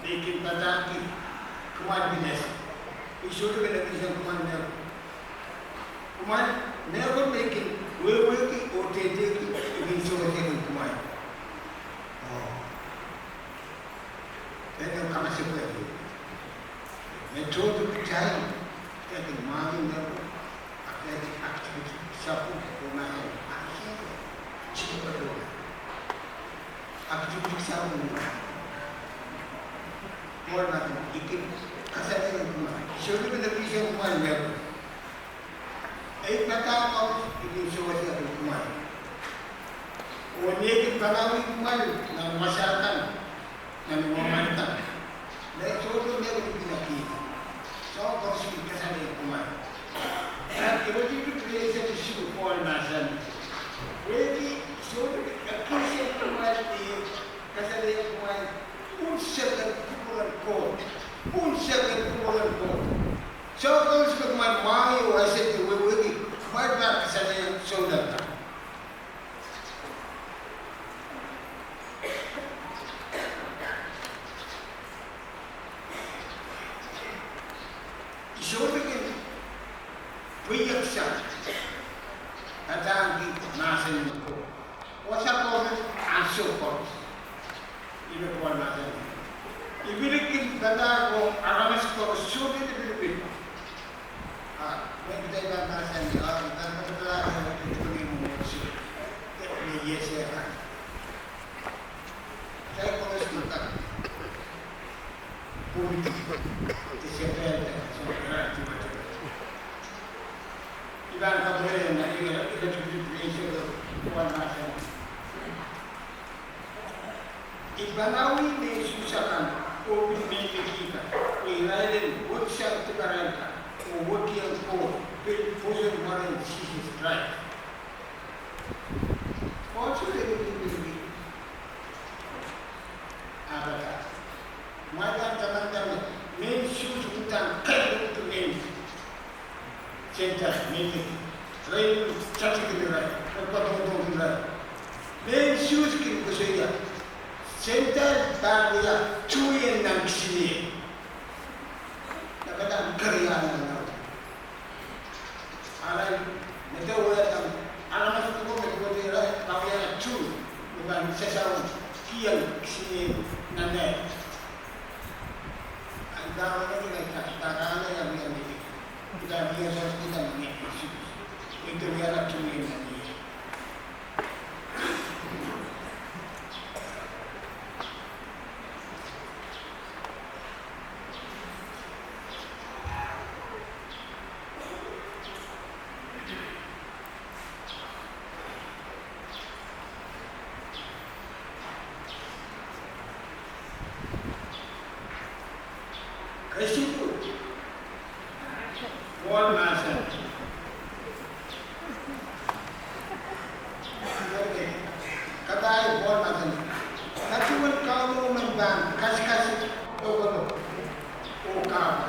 लेकिन पता कि कुमार बिजनेस इशू के लिए किसी Kumar never making we working or taking in so taking Kumar then kama sipo ya metodo kuchai ya kimani ndio akati activity sapu kwa chini bado activity sapu more na ikin kasari kumar shodi में नतीजे kumar में एक प्रकार का ini सोचते हैं kumar वो नेक बनावी kumar ना masyarakat na mamamatang dahil soto niya ko pinakita so ako sige kasali kumar at iwagi ko place at issue Paul Nasan really soto kakisi kumar kasali kumar unsagan kumulan ko so ako sige kumar mayo aset iwagi kumar na kasali soda Ibanawi ni susakan o pinipikita o ilalim wag siya tibarenta o wag yung po pinipusong marin sisi strike. Also they will be abata. Mada teman-teman main shoes utang kayu to main center main train cacik kira terpotong kira main shoes kiri kusaya. Center bahagia cuy nang sini, nakadang kerja nang, alai mereka orang alamat itu mereka dia bahagia cuy, bukan sesuatu kian sini nane. Anda orang ini kita ada yang ini, kita biasa kita ini, itu biara cuy nang. Resiko Paul Nasan katay Paul Nasan natuman kamu membang kasih dogo o ka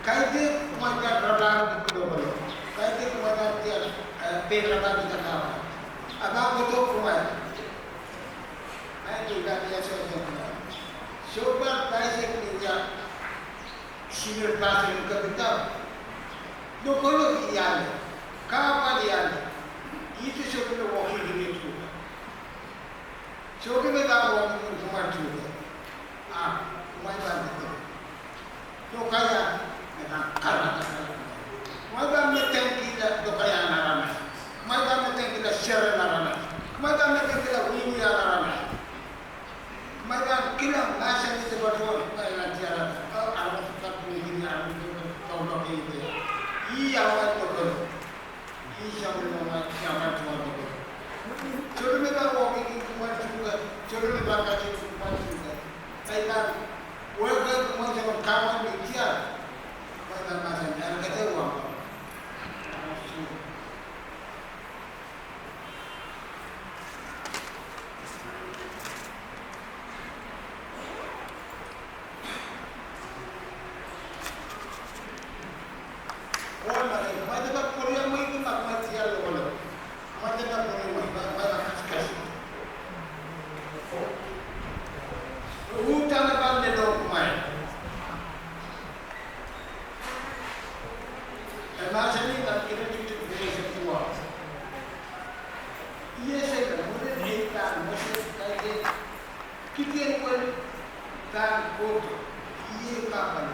kaite kumaga rabang dogo kaite kumaga dia berabang kita kawa aga betul kumai ai juga dia sobat baik dia senior class in Kabita. No color yan, kapal yan. Ito siya kung walking in ito. So kung may walking in kumartulo, kumain ito. No kaya, nakakaroon. Kumain kita do kaya naramay. Kumain kita share naramay. Kumain kita wini naramay. Kumain kilang nasa nito ba ito kaya nandiyan. Alam kita begini alam itu tahu itu. Iya awal itu. Iya awal itu. Jodoh mereka walking kumar juga. Jodoh mereka kaji kumar juga. Saya warga kumar sama kawan bicara. Pada masa yang kita uang. Utang na bang nito kumain? dan foto iya kapan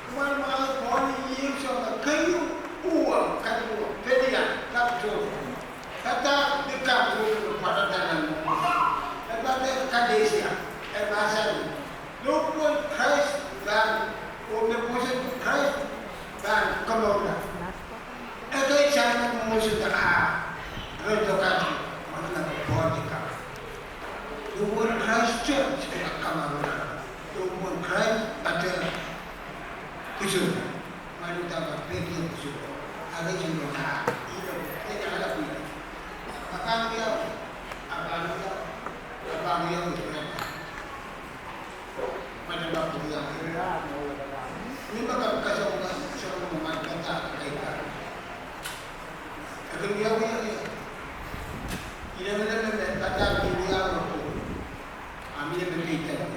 kemarin malam poni iya sama kayu uang kayu pedian kapsul kata dekat foto pada tangan kata kadesia bahasa lupun Christ dan omnipotent Christ dan keluarga itu cara memusuh redokasi mana body kau lupun Christ Church kamar lupun Christ ada kusur mana tak pergi kusur ada yang tak itu tidak ada pun apa dia macam apa dia ini bakal kasih orang memakan tak kaitan akan dia ini benar-benar kata dia ambil berkaitan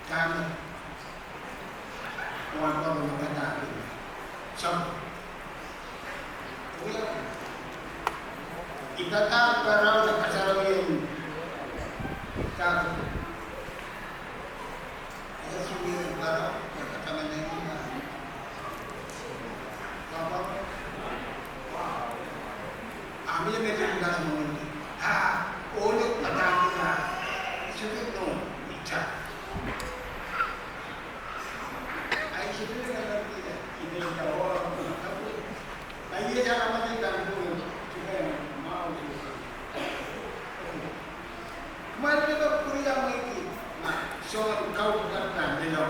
kami orang berkata sama kita tak berada kasar yang tak sudah baru kata mana apa ambil betul dah semua oleh petanda sudah tu bicara ai sudah ada ini jawab lagi cara macam itu juga mau kemarin kita kuliah lagi soal kau kata dia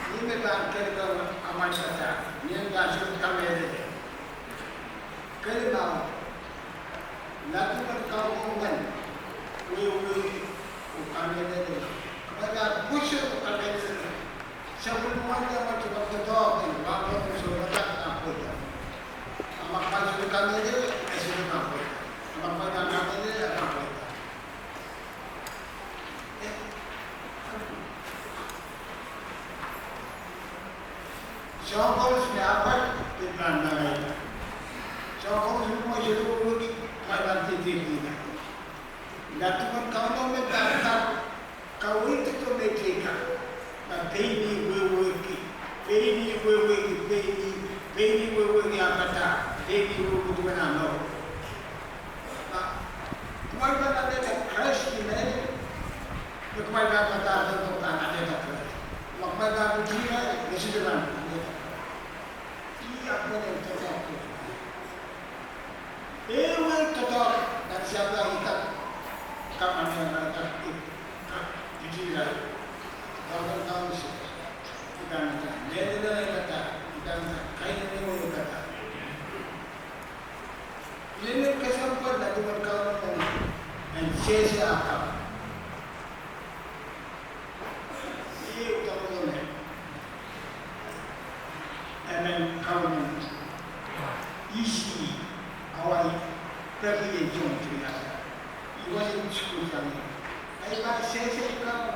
ini memang kerja amal saja yang dasar kami ada kerja lakukan kau mungkin kami ada kerja khusus kami ada sebelum kita macam betul bahawa sudah apa ya amak kami kami ada esok apa amak kami ada apa Jawab dapat dipandangan. Jawab semua jauh di mana titik-titik. Lakukan kau memberkati kau itu tu mereka. Baby wewe apa tak? Baby wewe tu mana no? Kemarin ada crash di mana? Kemarin ada tu kan ada tak? Kemarin ada dia di situ kan? Apa yang terjadi? Ewan tetap dan siapa ikat kapan yang mereka dijirai. Kalau tahu sih, kita macam lelaki kata, kita macam kain ini kata. Ini kesampan dari berkawan dan sesi akal. Ini utama dan kawan isi awal pergi jom cerita. Iwan yang cukup kami. Ayat sesi kau,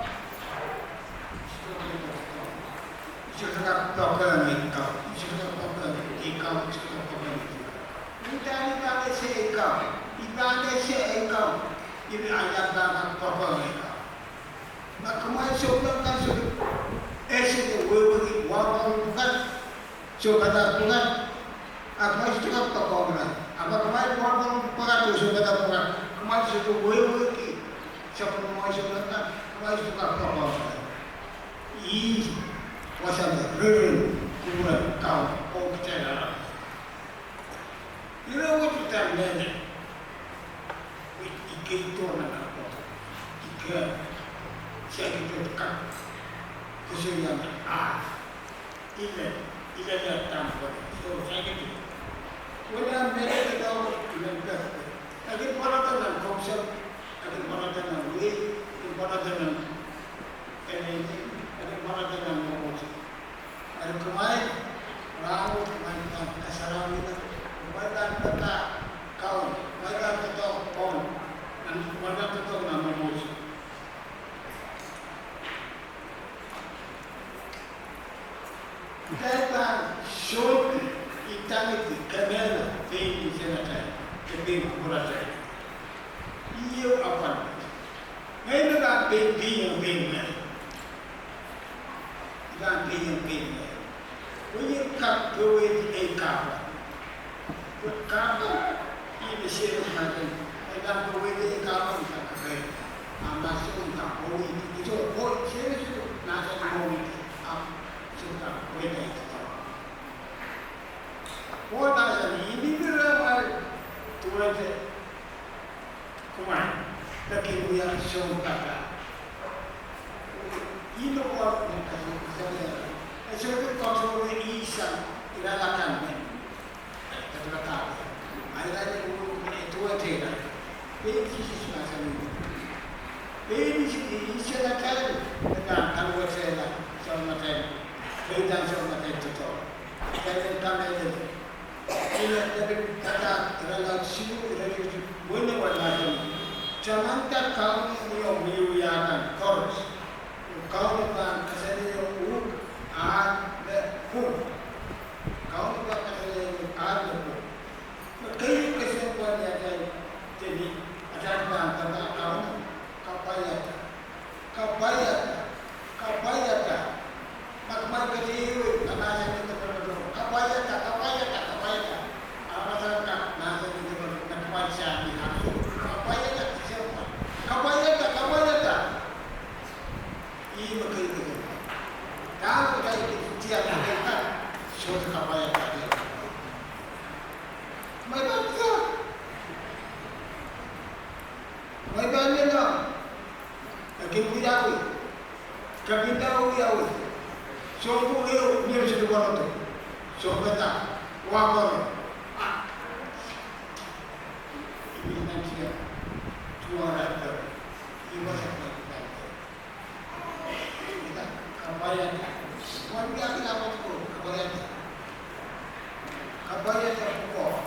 sudah pakar mereka, sudah pakar ikam, sudah pakar mereka. Ibadah sesi kau, ibadah sesi kau. Ini ayat dah pakar mereka. Maka masuk kan sudah esok wewe waktu bukan. Coba bukan apa itu kan tokohnya apa kemarin orang pengatur coba bukan kemarin itu boleh siapa mau coba kan kemarin itu kan tokohnya ini masalah real kumpulan kau percaya ini waktu kita mana itu orang apa jika siapa itu kan kesulitan ini tidak datang so saya gitu. Wala mereka tahu dengan agar para tangan konsep, agar para tangan way, agar para tangan energi, agar para tangan emosi. Agar kemarin ramu kita asal kita, mereka kata kawan, mereka kata kawan, dan mereka kata nama emosi. Kita show eternity, kamera, baby, senata, baby, kurasa. Iyo apa? Ngayon na baby yung baby. yang kini. Punya kap gawe di kap. Kap ini sih macam dalam gawe di kap kita kerja. Masuk tak boleh itu boleh sih tu nasi boleh sudah boleh itu. Orang ini berawal tuan kumai, tapi dia syurga. Ini orang yang kerja. Jadi kalau ini isam, tidak akan men. Terletak. Ada itu aja. Ini sih macam ini. Ini sih istilah kan dengan kalau saya sama macam beda sama macam itu. Jadi kami ini tapi kata terlalu sibuk terlalu banyak orang. Jangan tak kau ni yang korus. Kau bukan kesannya ada pun kau bukan kesannya ada pun kayu kesimpulan yang jadi ada tentang kau kapayata makmai kecil nasi itu berdoa kapayata amasan nasi itu berdoa siapa kapayata siapa kapayata ini begitu. Kalau kita tiap kita suatu kapayata dia, mai banyak lah. Kemudian, kemudian, semua itu ni sudah buat tu, semua tak, wabah, ini nanti ya, cuma ada, ini macam kita, kabayan, mana kita apa tu, kabayan terpukau,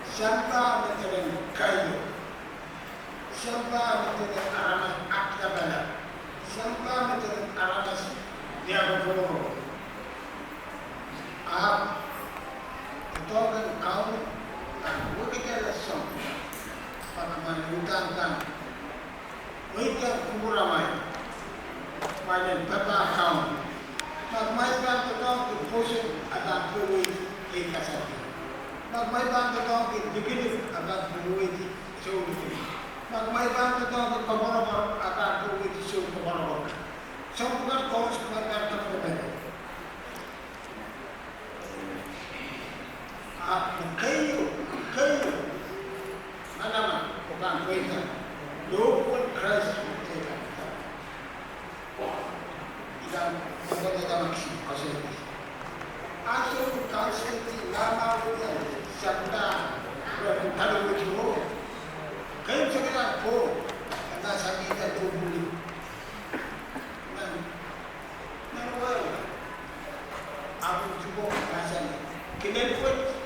siapa macam kayu. Siapa menjadi aramas akabala, siapa menjadi aramas dia berbohong. Itu kan kau tak boleh kerasam, pakai hutang, mereka kuburamai, macam bapa kau, pakai bantu kau pusing ada duit ikhlasati, pakai bantu kau dikit ada duit sulit. Magmay bantu daw ng pagbarabara at ang duwit isyung pagbarabara. Sa mga kors kumagkar na pagbarabara. Kayo, na naman, kung ang kwenta, lupon Christ mo tayo. Ilang maganda naman siya kasi. Aso yung kalsiti, lama ko yan, siyanta, kung talawit mo. Kayo sa kailangan ko, nasa kita tubuli. Nanuwal. Ako juga nasa kinelpot.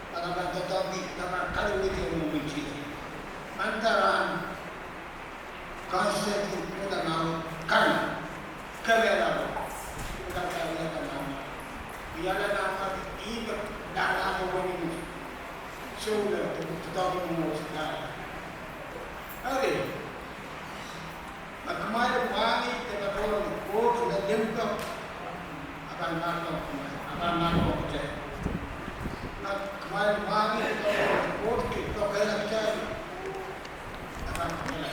Para magtatabi na kalawit yung mumichi. Antaraan, Constantine po na naman, kamera ko. Kung kamera ka naman. Biyala naman, iba, dala ako wani mo. So, tatabi mo sa hari, kemarin wangi kita orang kau sudah jemput akan nakal kerja. Kemarin wangi kita orang kau kita kaya kerja akan kerja.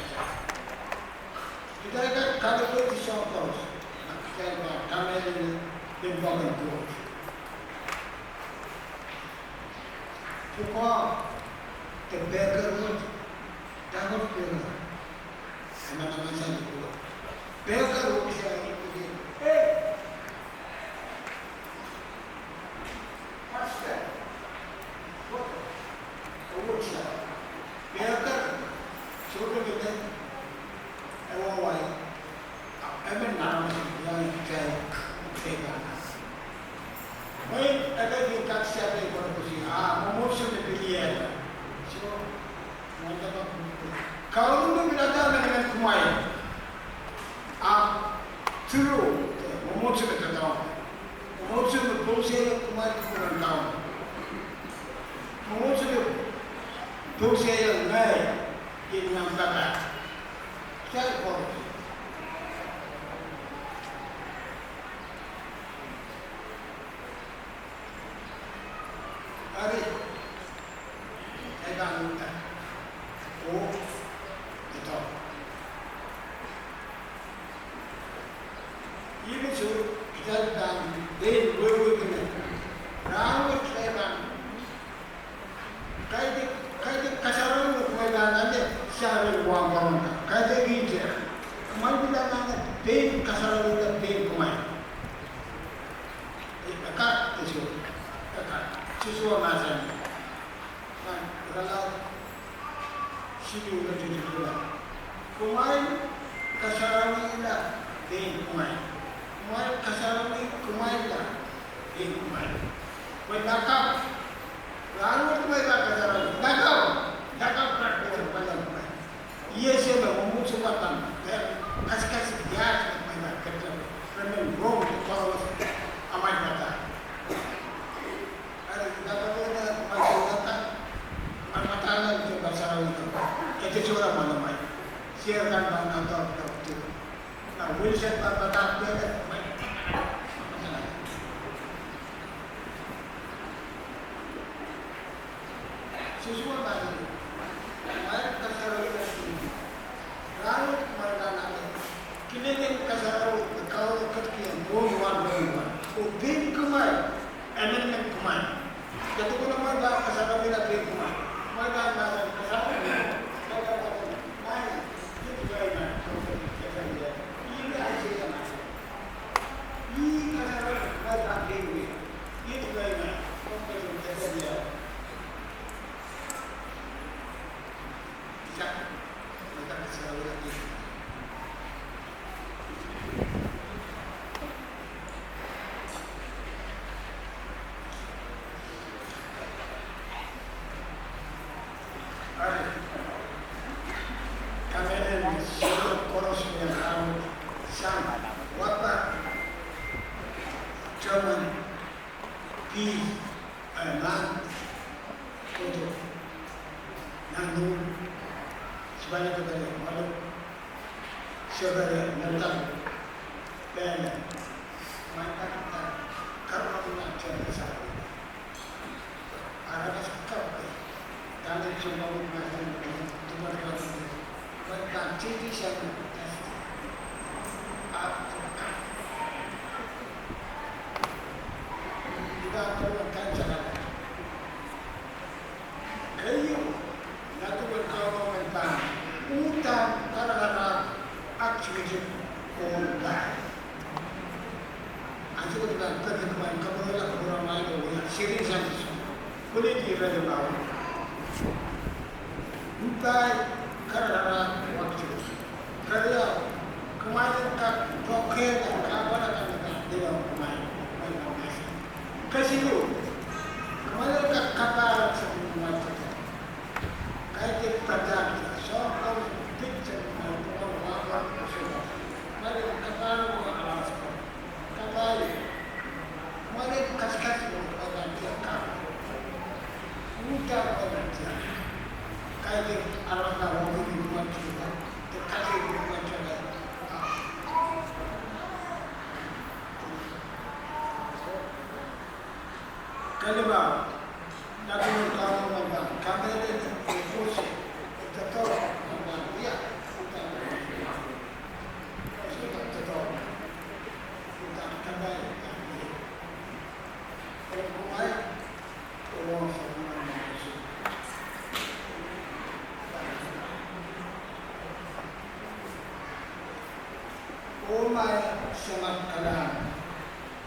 Kita kan kalau kita disokong, kita kami ini jemput itu. Cukup terbeker Jangan kena, nama saya itu. Beker usia itu, pasca, usia, beker, sudah kita, awal, nama yang saya pegang. Baik, ada di kaca di posisi memusuh pilihan. So, kalau itu binatang dengan kumai, through memusuh ketemu, memusuh berusia kumai kurang tahun, memusuh berusia yang naik di dalam kata, saya boleh, Even so, that they will be now kaya kasaran mo kailangan siya rin wang kaya gija kumain bilang din kasaran mo din kumain akak isu siswa nasan kalau sidu udah jadi kumain kasaran ila din kumain kasaran kumain lah din kumain nakap lalu mereka kasaran nakap praktek berjalan ia siapa memusuhkan kasih dia mereka kerja kerana wrong kalau aman kata ada kita ada masalah masalah itu kasaran itu cuma malam siarkan bangga atau itu nah Wilson kata dia siswa tadi, mereka kasaran itu, lalu mereka nanti, kini yang kasaran kalau kekian, bukan, ubin kumai, enak kumai, jadi kalau mereka kasaran tidak bin kumai, mereka kasaran mereka naik, itu gaya, ini aja yang ini kasaran mereka bin, itu gaya, dia. Mereka selalu lagi. Kami ini sudah koros yang kamu sama. Wapa German peace and land untuk nanggung sebanyak itu malu saudara datang dan mereka kita karena mengajar saya ada sekali kami cuma mengajar cuma mereka jadi saya kita perlukan cara kayu nanti berkau mentang utang karena aktivitas orang aja kita terkemarin kamu lah orang lain sering saja boleh diraja bawah utang karena waktu kerja kemarin tak token kawan akan dia kemarin kasih tu kemarin tak kapal sebelum itu kayak kerja soal picture orang mari kapal alas kapal mari kasih orang dia kapal mudah orang dia kayak alas orang di rumah kita kasih rumah kita kalau nak kalau orang kami ini kursi tetap orang dia bukan tetap bukan kembali kalau kembali orang semua masuk umai semak kalam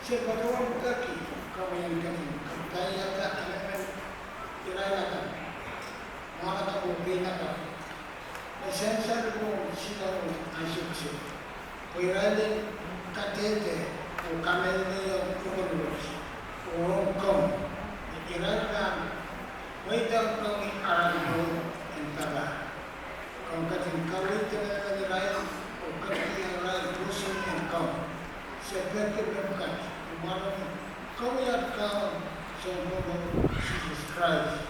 sebetulnya kaki kau yang kaki kaya kaki irayakan mana tak ubinakan esensial ko sila asuk wirale katete o kamene yo kuros o kom irayakan waita ko arano entaba kung kating kawit na niraya o kating ray puso en kom sepete bebukan umaron kawiyat ka so Jesus Christ